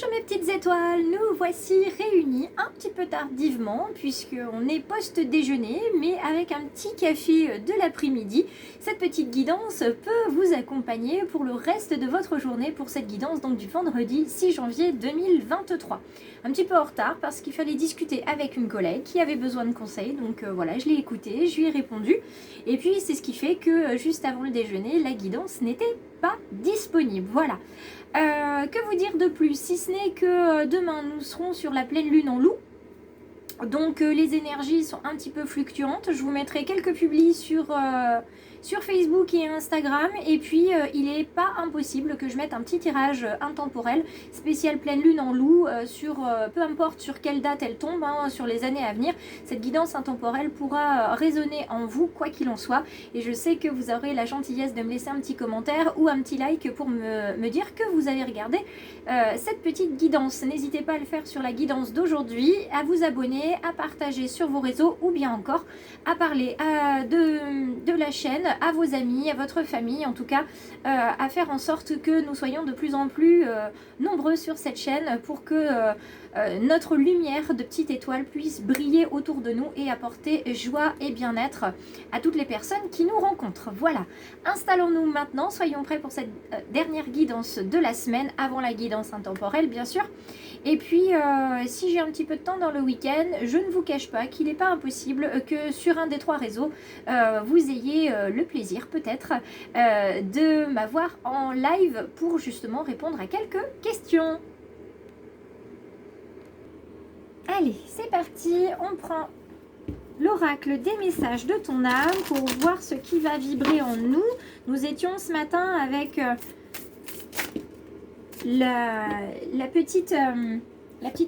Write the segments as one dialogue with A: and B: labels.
A: Bonjour mes petites étoiles, nous voici réunis un petit peu tardivement puisqu'on est post-déjeuner mais avec un petit café de l'après-midi. Cette petite guidance peut vous accompagner pour le reste de votre journée pour cette guidance donc du vendredi 6 janvier 2023. Un petit peu en retard parce qu'il fallait discuter avec une collègue qui avait besoin de conseils, donc voilà, je l'ai écoutée, je lui ai répondu et puis c'est ce qui fait que juste avant le déjeuner, la guidance n'était pas disponible. Voilà. Que vous dire de plus, si ce n'est que demain nous serons sur la pleine lune en loup. Donc les énergies sont un petit peu fluctuantes. Je vous mettrai quelques publis sur Facebook et Instagram. Et puis il n'est pas impossible que je mette un petit tirage intemporel spécial pleine lune en loup sur peu importe sur quelle date elle tombe, sur les années à venir. Cette guidance intemporelle pourra résonner en vous quoi qu'il en soit. Et je sais que vous aurez la gentillesse de me laisser un petit commentaire ou un petit like pour me dire que vous avez regardé cette petite guidance. N'hésitez pas à le faire sur la guidance d'aujourd'hui, à vous abonner, à partager sur vos réseaux ou bien encore à parler de la chaîne à vos amis, à votre famille, en tout cas à faire en sorte que nous soyons de plus en plus nombreux sur cette chaîne pour que notre lumière de petite étoile puisse briller autour de nous et apporter joie et bien-être à toutes les personnes qui nous rencontrent. Voilà, installons-nous maintenant, soyons prêts pour cette dernière guidance de la semaine, avant la guidance intemporelle bien sûr. Et puis si j'ai un petit peu de temps dans le week-end, je ne vous cache pas qu'il n'est pas impossible que sur un des 3 réseaux, vous ayez le plaisir peut-être de m'avoir en live pour justement répondre à quelques questions. Allez, c'est parti, on prend l'oracle des messages de ton âme pour voir ce qui va vibrer en nous. Nous étions ce matin avec la petite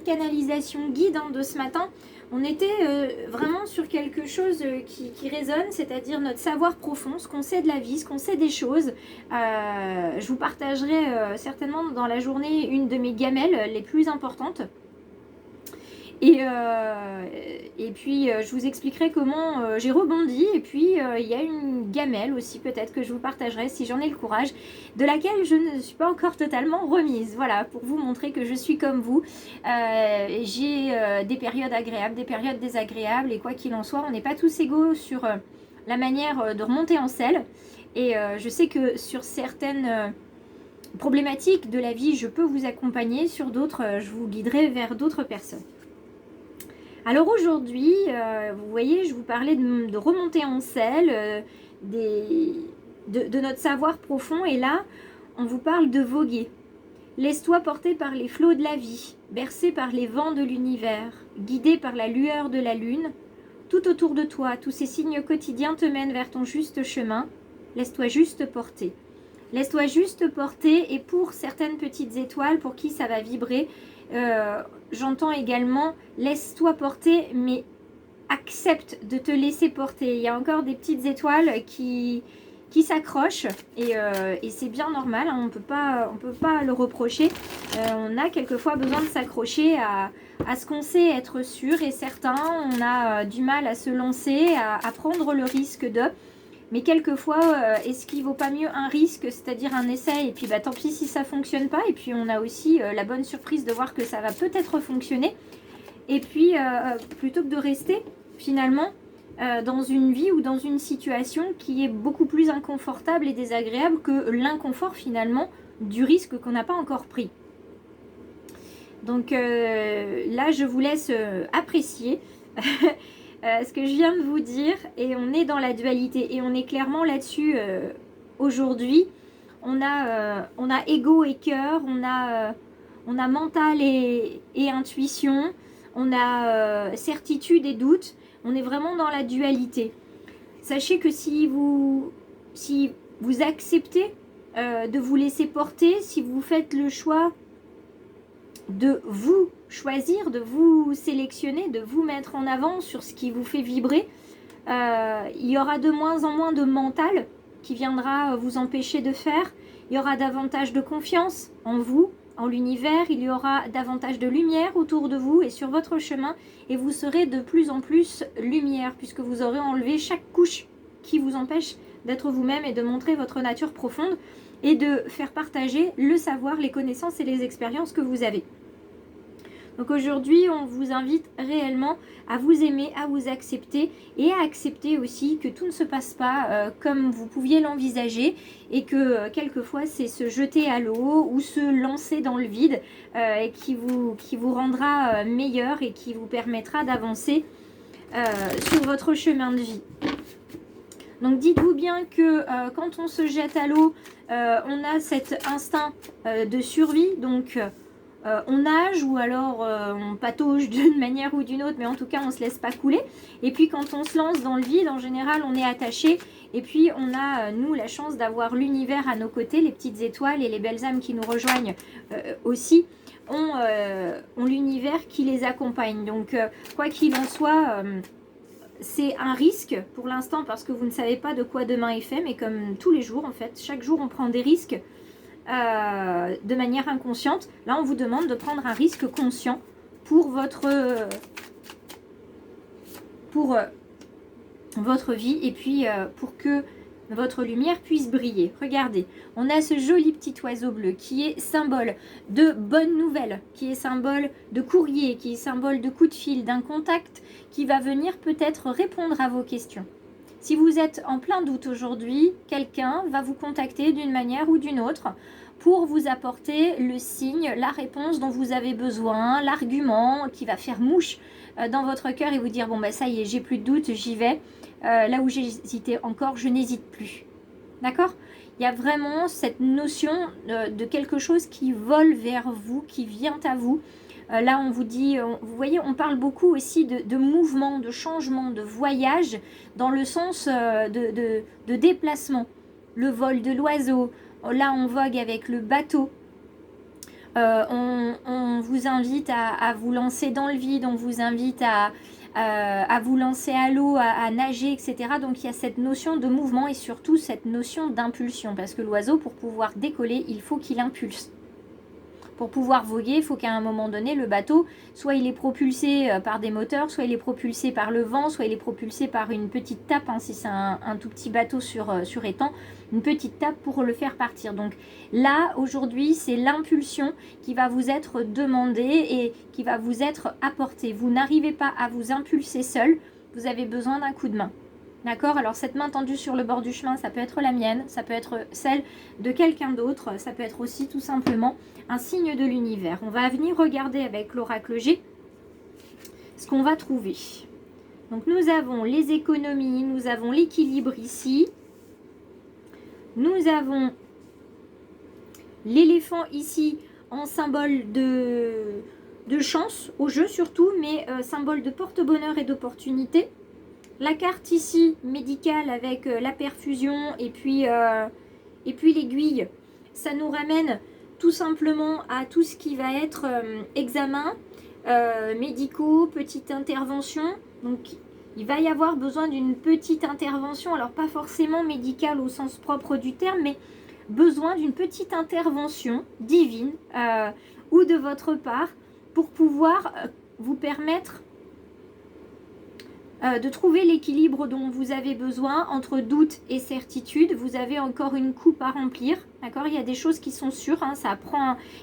A: canalisation guide de ce matin. On était vraiment sur quelque chose qui résonne, c'est-à-dire notre savoir profond, ce qu'on sait de la vie, ce qu'on sait des choses. Je vous partagerai certainement dans la journée une de mes gamelles les plus importantes. Et puis je vous expliquerai comment j'ai rebondi. Et puis il y a une gamelle aussi peut-être que je vous partagerai si j'en ai le courage, de laquelle je ne suis pas encore totalement remise. Voilà, pour vous montrer que je suis comme vous. J'ai des périodes agréables, des périodes désagréables. Et quoi qu'il en soit, on n'est pas tous égaux sur la manière de remonter en selle. Et je sais que sur certaines problématiques de la vie, je peux vous accompagner. Sur d'autres, je vous guiderai vers d'autres personnes. Alors aujourd'hui, vous voyez, je vous parlais de remonter en selle, de notre savoir profond. Et là, on vous parle de voguer. Laisse-toi porter par les flots de la vie, bercé par les vents de l'univers, guidé par la lueur de la lune. Tout autour de toi, tous ces signes quotidiens te mènent vers ton juste chemin. Laisse-toi juste porter. Laisse-toi juste porter. Et pour certaines petites étoiles pour qui ça va vibrer, j'entends également laisse-toi porter, mais accepte de te laisser porter. Il y a encore des petites étoiles qui s'accrochent et c'est bien normal, on peut pas le reprocher. On a quelquefois besoin de s'accrocher à ce qu'on sait être sûr et certain. On a du mal à se lancer, à prendre le risque de... Mais quelquefois, est-ce qu'il ne vaut pas mieux un risque, c'est-à-dire un essai, et puis tant pis si ça ne fonctionne pas, et puis on a aussi la bonne surprise de voir que ça va peut-être fonctionner, et puis plutôt que de rester finalement dans une vie ou dans une situation qui est beaucoup plus inconfortable et désagréable que l'inconfort finalement du risque qu'on n'a pas encore pris. Donc là, je vous laisse apprécier ce que je viens de vous dire, et on est dans la dualité et on est clairement là-dessus aujourd'hui. On a ego et cœur, on a mental et intuition, on a certitude et doute. On est vraiment dans la dualité. Sachez que si vous acceptez de vous laisser porter, si vous faites le choix de vous choisir, de vous sélectionner, de vous mettre en avant sur ce qui vous fait vibrer, il y aura de moins en moins de mental qui viendra vous empêcher de faire. Il y aura davantage de confiance en vous, en l'univers. Il y aura davantage de lumière autour de vous et sur votre chemin, et vous serez de plus en plus lumière puisque vous aurez enlevé chaque couche qui vous empêche d'être vous-même et de montrer votre nature profonde et de faire partager le savoir, les connaissances et les expériences que vous avez. Donc aujourd'hui, on vous invite réellement à vous aimer, à vous accepter et à accepter aussi que tout ne se passe pas comme vous pouviez l'envisager et que quelquefois c'est se jeter à l'eau ou se lancer dans le vide et qui vous rendra meilleur et qui vous permettra d'avancer sur votre chemin de vie. Donc dites-vous bien que quand on se jette à l'eau, on a cet instinct de survie, donc on nage ou alors on patauge d'une manière ou d'une autre, mais en tout cas on ne se laisse pas couler. Et puis quand on se lance dans le vide, en général on est attaché. Et puis on a, nous, la chance d'avoir l'univers à nos côtés, les petites étoiles et les belles âmes qui nous rejoignent aussi, ont l'univers qui les accompagne. Donc quoi qu'il en soit... c'est un risque pour l'instant parce que vous ne savez pas de quoi demain est fait, mais comme tous les jours en fait, chaque jour on prend des risques de manière inconsciente. Là on vous demande de prendre un risque conscient pour votre vie et puis pour que votre lumière puisse briller. Regardez, on a ce joli petit oiseau bleu qui est symbole de bonnes nouvelles, qui est symbole de courrier, qui est symbole de coup de fil, d'un contact qui va venir peut-être répondre à vos questions. Si vous êtes en plein doute aujourd'hui, quelqu'un va vous contacter d'une manière ou d'une autre pour vous apporter le signe, la réponse dont vous avez besoin, l'argument qui va faire mouche dans votre cœur et vous dire bon bah ça y est, j'ai plus de doute, j'y vais. Là où j'hésitais encore, je n'hésite plus. D'accord ? Il y a vraiment cette notion de quelque chose qui vole vers vous, qui vient à vous. Là, on vous dit, vous voyez, on parle beaucoup aussi de mouvement, de changement, de voyage, dans le sens de déplacement. Le vol de l'oiseau, là on vogue avec le bateau. On vous invite à vous lancer dans le vide, on vous invite à vous lancer à l'eau, à nager, etc. Donc il y a cette notion de mouvement et surtout cette notion d'impulsion. Parce que l'oiseau, pour pouvoir décoller, il faut qu'il impulse. Pour pouvoir voguer, il faut qu'à un moment donné, le bateau, soit il est propulsé par des moteurs, soit il est propulsé par le vent, soit il est propulsé par une petite tape, hein, si c'est un tout petit bateau sur étang, une petite tape pour le faire partir. Donc là, aujourd'hui, c'est l'impulsion qui va vous être demandée et qui va vous être apportée. Vous n'arrivez pas à vous impulser seul, vous avez besoin d'un coup de main. D'accord? Alors cette main tendue sur le bord du chemin, ça peut être la mienne, ça peut être celle de quelqu'un d'autre, ça peut être aussi tout simplement un signe de l'univers. On va venir regarder avec l'oracle G ce qu'on va trouver. Donc nous avons les économies, nous avons l'équilibre ici, nous avons l'éléphant ici en symbole de chance au jeu surtout, mais symbole de porte-bonheur et d'opportunité. La carte ici, médicale avec la perfusion et puis l'aiguille, ça nous ramène tout simplement à tout ce qui va être examen, médicaux, petite intervention. Donc il va y avoir besoin d'une petite intervention, alors pas forcément médicale au sens propre du terme, mais besoin d'une petite intervention divine ou de votre part pour pouvoir vous permettre de trouver l'équilibre dont vous avez besoin entre doute et certitude. Vous avez encore une coupe à remplir, d'accord? Il y a des choses qui sont sûres, hein,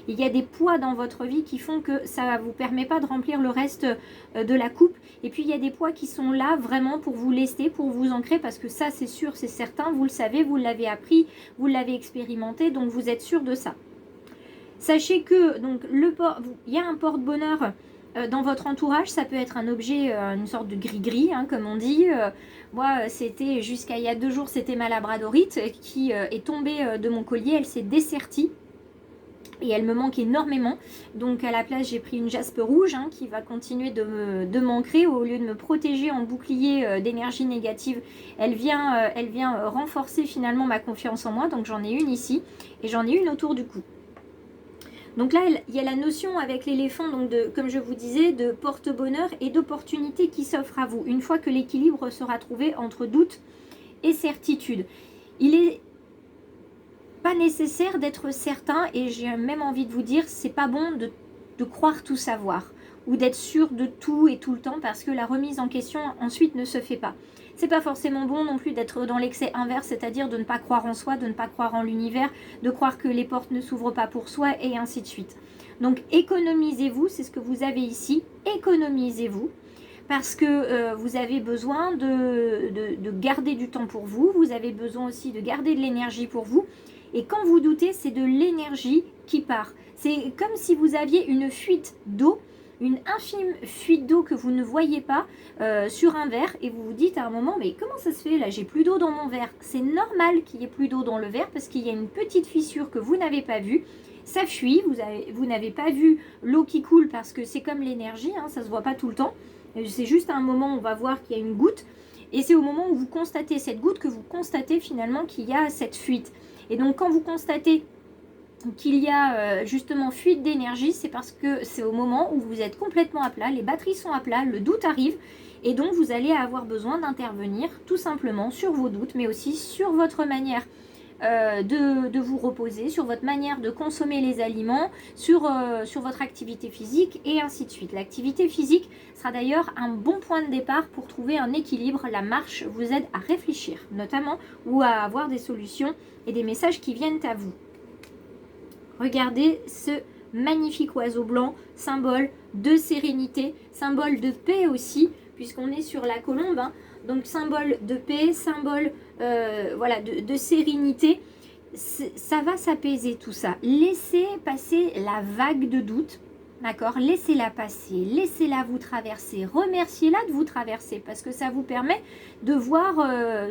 A: il y a des poids dans votre vie qui font que ça ne vous permet pas de remplir le reste de la coupe. Et puis il y a des poids qui sont là vraiment pour vous lester, pour vous ancrer, parce que ça c'est sûr, c'est certain, vous le savez, vous l'avez appris, vous l'avez expérimenté, donc vous êtes sûr de ça. Sachez que donc il y a un porte-bonheur dans votre entourage, ça peut être un objet, une sorte de gris-gris, hein, comme on dit. Moi, c'était jusqu'à il y a 2 jours, c'était ma labradorite qui est tombée de mon collier. Elle s'est dessertie et elle me manque énormément. Donc à la place, j'ai pris une jaspe rouge hein, qui va continuer de m'ancrer. Au lieu de me protéger en bouclier d'énergie négative, elle vient renforcer finalement ma confiance en moi. Donc j'en ai une ici et j'en ai une autour du cou. Donc là, il y a la notion avec l'éléphant, donc comme je vous disais, de porte-bonheur et d'opportunité qui s'offre à vous, une fois que l'équilibre sera trouvé entre doute et certitude. Il n'est pas nécessaire d'être certain, et j'ai même envie de vous dire, c'est pas bon de croire tout savoir, ou d'être sûr de tout et tout le temps, parce que la remise en question ensuite ne se fait pas. C'est pas forcément bon non plus d'être dans l'excès inverse, c'est-à-dire de ne pas croire en soi, de ne pas croire en l'univers, de croire que les portes ne s'ouvrent pas pour soi et ainsi de suite. Donc économisez-vous, c'est ce que vous avez ici, économisez-vous. Parce que vous avez besoin de garder du temps pour vous, vous avez besoin aussi de garder de l'énergie pour vous. Et quand vous doutez, c'est de l'énergie qui part. C'est comme si vous aviez une fuite d'eau, une infime fuite d'eau que vous ne voyez pas sur un verre. Et vous vous dites à un moment, mais comment ça se fait là, j'ai plus d'eau dans mon verre. C'est normal qu'il y ait plus d'eau dans le verre parce qu'il y a une petite fissure que vous n'avez pas vue. Ça fuit, vous n'avez pas vu l'eau qui coule parce que c'est comme l'énergie, hein, ça ne se voit pas tout le temps. C'est juste à un moment où on va voir qu'il y a une goutte. Et c'est au moment où vous constatez cette goutte que vous constatez finalement qu'il y a cette fuite. Et donc quand vous constatez qu'il y a justement fuite d'énergie, c'est parce que c'est au moment où vous êtes complètement à plat, les batteries sont à plat, le doute arrive. Et donc vous allez avoir besoin d'intervenir tout simplement sur vos doutes, mais aussi sur votre manière de vous reposer, sur votre manière de consommer les aliments, sur votre activité physique et ainsi de suite. L'activité physique sera d'ailleurs un bon point de départ pour trouver un équilibre. La marche vous aide à réfléchir notamment ou à avoir des solutions et des messages qui viennent à vous. Regardez ce magnifique oiseau blanc, symbole de sérénité, symbole de paix aussi, puisqu'on est sur la colombe, hein. Donc symbole de paix, symbole voilà, de sérénité. Ça va s'apaiser tout ça. Laissez passer la vague de doute, d'accord? Laissez-la passer, laissez-la vous traverser, remerciez-la de vous traverser parce que ça vous permet de voir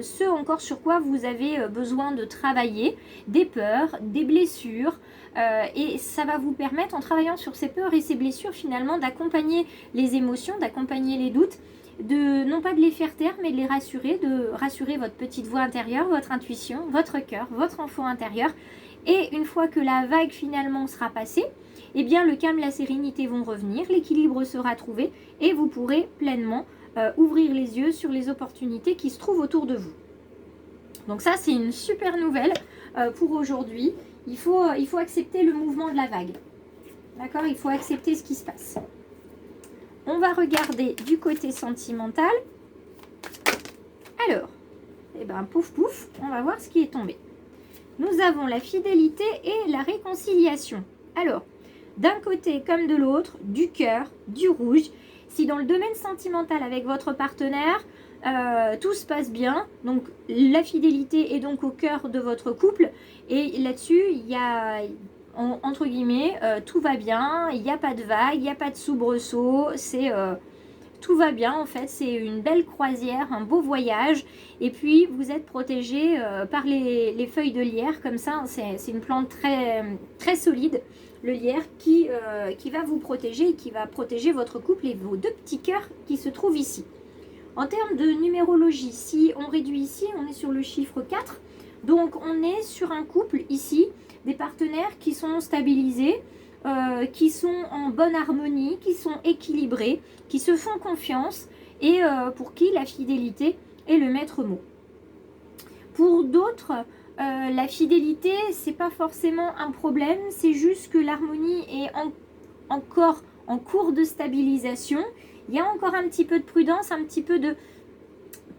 A: ce encore sur quoi vous avez besoin de travailler, des peurs, des blessures, et ça va vous permettre, en travaillant sur ces peurs et ces blessures, finalement d'accompagner les émotions, d'accompagner les doutes, non pas de les faire taire, mais de rassurer votre petite voix intérieure, votre intuition, votre cœur, votre enfant intérieur. Et une fois que la vague finalement sera passée, eh bien le calme, la sérénité vont revenir, l'équilibre sera trouvé et vous pourrez pleinement ouvrir les yeux sur les opportunités qui se trouvent autour de vous. Donc ça, c'est une super nouvelle pour aujourd'hui. Il faut accepter le mouvement de la vague. D'accord? Il faut accepter ce qui se passe. On va regarder du côté sentimental. Alors, eh ben, pouf pouf, on va voir ce qui est tombé. Nous avons la fidélité et la réconciliation. Alors, d'un côté comme de l'autre, du cœur, du rouge. Si dans le domaine sentimental avec votre partenaire, tout se passe bien, donc la fidélité est donc au cœur de votre couple. Et là-dessus, il y a... entre guillemets, tout va bien, il n'y a pas de vague, il n'y a pas de soubresaut, tout va bien en fait, c'est une belle croisière, un beau voyage, et puis vous êtes protégé par les feuilles de lierre, comme ça, c'est une plante très, très solide, le lierre, qui va vous protéger et qui va protéger votre couple et vos deux petits cœurs qui se trouvent ici. En termes de numérologie, si on réduit ici, on est sur le chiffre 4, donc on est sur un couple ici, des partenaires qui sont stabilisés, qui sont en bonne harmonie, qui sont équilibrés, qui se font confiance et pour qui la fidélité est le maître mot. Pour d'autres, la fidélité, c'est pas forcément un problème, c'est juste que l'harmonie est encore en cours de stabilisation. Il y a encore un petit peu de prudence, un petit peu de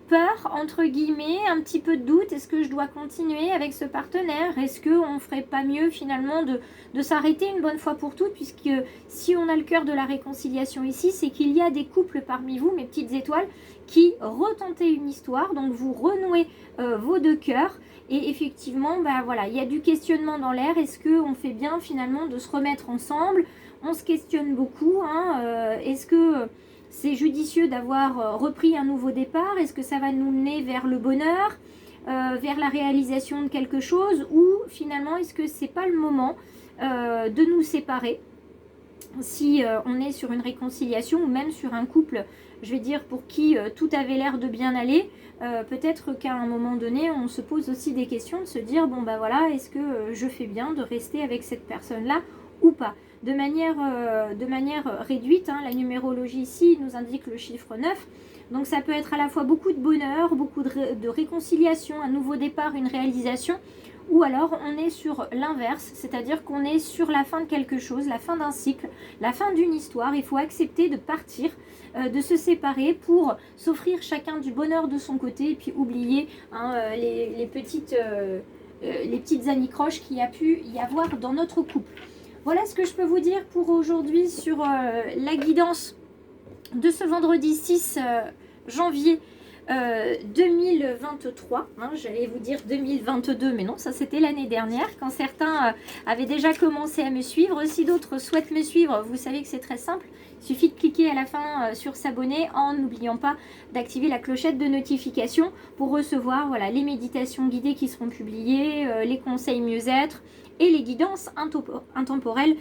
A: peur, entre guillemets, un petit peu de doute. Est-ce que je dois continuer avec ce partenaire? Est-ce qu'on ne ferait pas mieux finalement de s'arrêter une bonne fois pour toutes? Puisque si on a le cœur de la réconciliation ici, c'est qu'il y a des couples parmi vous, mes petites étoiles, qui retentez une histoire. Donc vous renouez vos deux cœurs. Et effectivement, ben voilà, il y a du questionnement dans l'air. Est-ce qu'on fait bien finalement de se remettre ensemble? On se questionne beaucoup. Hein, est-ce que c'est judicieux d'avoir repris un nouveau départ? Est-ce que ça va nous mener vers le bonheur, vers la réalisation de quelque chose? Ou finalement, est-ce que c'est pas le moment de nous séparer si on est sur une réconciliation ou même sur un couple, je vais dire, pour qui tout avait l'air de bien aller? Peut-être qu'à un moment donné, on se pose aussi des questions, de se dire, bon bah voilà, est-ce que je fais bien de rester avec cette personne-là ou pas? De manière réduite, hein, la numérologie ici nous indique le chiffre 9. Donc ça peut être à la fois beaucoup de bonheur, beaucoup de réconciliation, un nouveau départ, une réalisation. Ou alors on est sur l'inverse, c'est-à-dire qu'on est sur la fin de quelque chose, la fin d'un cycle, la fin d'une histoire. Il faut accepter de partir, de se séparer pour s'offrir chacun du bonheur de son côté et puis oublier hein, les petites anicroches qu'il y a pu y avoir dans notre couple. Voilà ce que je peux vous dire pour aujourd'hui sur la guidance de ce vendredi 6 janvier 2023, hein, j'allais vous dire 2022, mais non, ça c'était l'année dernière, quand certains avaient déjà commencé à me suivre. Si d'autres souhaitent me suivre, vous savez que c'est très simple, il suffit de cliquer à la fin sur s'abonner en n'oubliant pas d'activer la clochette de notification pour recevoir voilà, les méditations guidées qui seront publiées, les conseils mieux-être et les guidances intemporelles.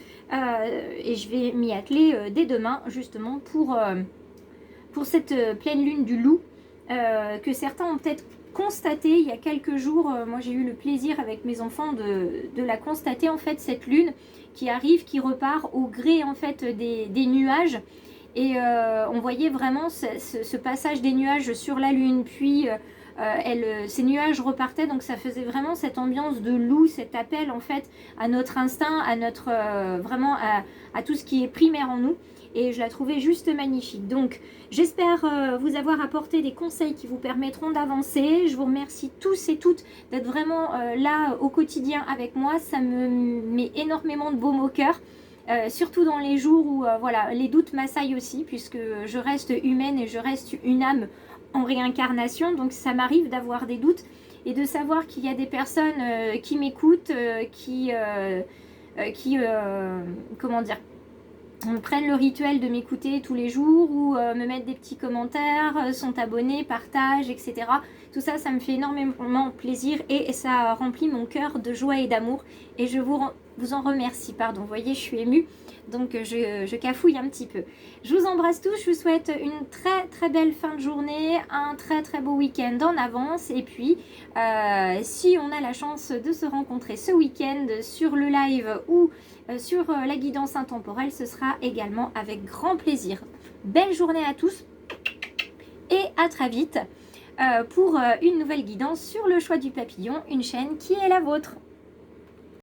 A: Et je vais m'y atteler dès demain justement pour cette pleine lune du loup. Que certains ont peut-être constaté il y a quelques jours. Moi j'ai eu le plaisir avec mes enfants de la constater en fait, cette lune qui arrive, qui repart au gré en fait des nuages, et on voyait vraiment ce passage des nuages sur la lune, puis ces nuages repartaient, donc ça faisait vraiment cette ambiance de loup, cet appel en fait à notre instinct, à notre vraiment à tout ce qui est primaire en nous. Et je la trouvais juste magnifique. Donc j'espère vous avoir apporté des conseils qui vous permettront d'avancer. Je vous remercie tous et toutes d'être vraiment là au quotidien avec moi. Ça me met énormément de baume au cœur. Surtout dans les jours où voilà, les doutes m'assaillent aussi, puisque je reste humaine et je reste une âme en réincarnation. Donc ça m'arrive d'avoir des doutes et de savoir qu'il y a des personnes qui m'écoutent, comment dire, prennent le rituel de m'écouter tous les jours, ou me mettent des petits commentaires, sont abonnés, partagent, etc. Tout ça, ça me fait énormément plaisir et ça remplit mon cœur de joie et d'amour. Et je vous en remercie. Pardon, vous voyez, je suis émue, donc je cafouille un petit peu. Je vous embrasse tous, je vous souhaite une très très belle fin de journée, un très très beau week-end en avance. Et puis, si on a la chance de se rencontrer ce week-end sur le live ou sur la guidance intemporelle, ce sera également avec grand plaisir. Belle journée à tous et à très vite pour une nouvelle guidance sur le choix du papillon, une chaîne qui est la vôtre.